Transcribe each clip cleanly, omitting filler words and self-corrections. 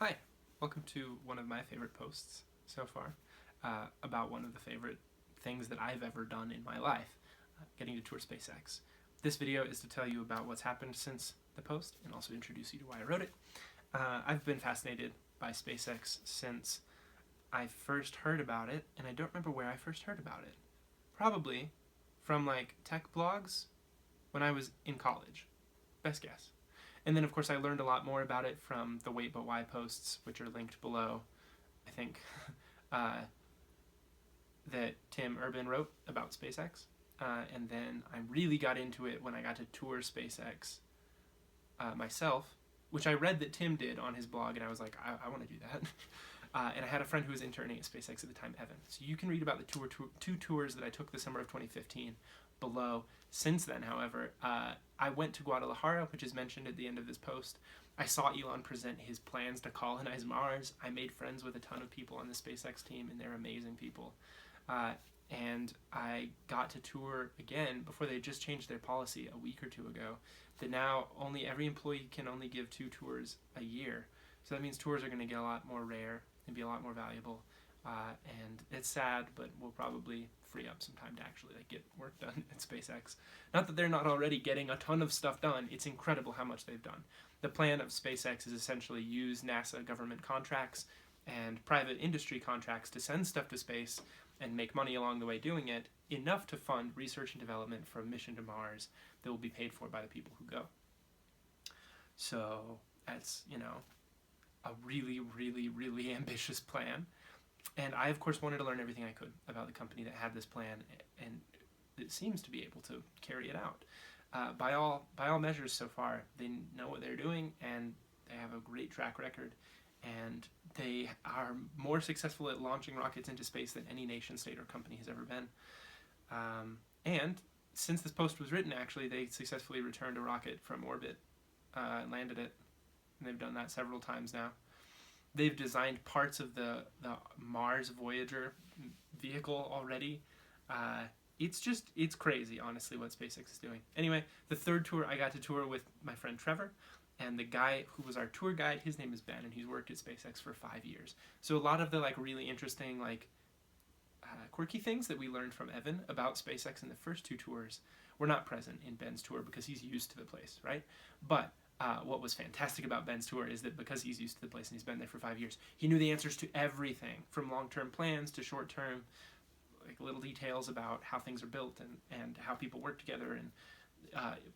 Hi, welcome to one of my favorite posts so far about one of the favorite things that I've ever done in my life, getting to tour SpaceX. This video is to tell you about what's happened since the post and also introduce you to why I wrote it. I've been fascinated by SpaceX since I first heard about it, and I don't remember where I first heard about it. Probably from like tech blogs when I was in college. Best guess. And then, of course, I learned a lot more about it from the Wait But Why posts, which are linked below, I think, that Tim Urban wrote about SpaceX. And then I really got into it when I got to tour SpaceX myself, which I read that Tim did on his blog, and I was like, I want to do that. And I had a friend who was interning at SpaceX at the time, Evan. So you can read about the two tours that I took the summer of 2015 below. Since then, however, I went to Guadalajara, which is mentioned at the end of this post. I saw Elon present his plans to colonize Mars. I made friends with a ton of people on the SpaceX team, and they're amazing people. And I got to tour again before they just changed their policy a week or two ago, that now only every employee can only give 2 tours a year. So that means tours are going to get a lot more rare and be a lot more valuable. And it's sad, but we'll probably free up some time to actually get work done at SpaceX. Not that they're not already getting a ton of stuff done. It's incredible how much they've done. The plan of SpaceX is essentially use NASA government contracts and private industry contracts to send stuff to space and make money along the way doing it, enough to fund research and development for a mission to Mars that will be paid for by the people who go. So that's, a really, really, really ambitious plan. And I, of course, wanted to learn everything I could about the company that had this plan and that seems to be able to carry it out. By all measures so far, they know what they're doing, and they have a great track record, and they are more successful at launching rockets into space than any nation, state, or company has ever been. And since this post was written, actually, they successfully returned a rocket from orbit and landed it. And they've done that several times now. They've designed parts of the Mars Voyager vehicle already. It's crazy, honestly, what SpaceX is doing. Anyway, the third tour, I got to tour with my friend Trevor, and the guy who was our tour guide, his name is Ben, and he's worked at SpaceX for 5 years. So a lot of the really interesting, quirky things that we learned from Evan about SpaceX in the first 2 tours were not present in Ben's tour because he's used to the place, right? But what was fantastic about Ben's tour is that because he's used to the place and he's been there for 5 years, he knew the answers to everything, from long-term plans to short-term, little details about how things are built and how people work together, and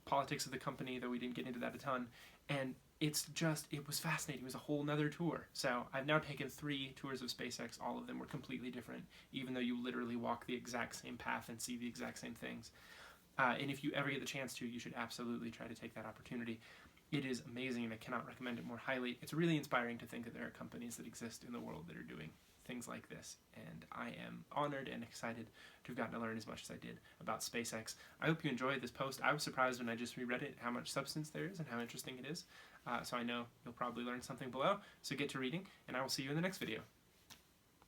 politics of the company, though we didn't get into that a ton. And it was fascinating. It was a whole nother tour. So I've now taken 3 tours of SpaceX. All of them were completely different, even though you literally walk the exact same path and see the exact same things. And if you ever get the chance to, you should absolutely try to take that opportunity. It is amazing, and I cannot recommend it more highly. It's really inspiring to think that there are companies that exist in the world that are doing things like this, and I am honored and excited to have gotten to learn as much as I did about SpaceX. I hope you enjoyed this post. I was surprised when I just reread it how much substance there is and how interesting it is, so I know you'll probably learn something below, so get to reading, and I will see you in the next video.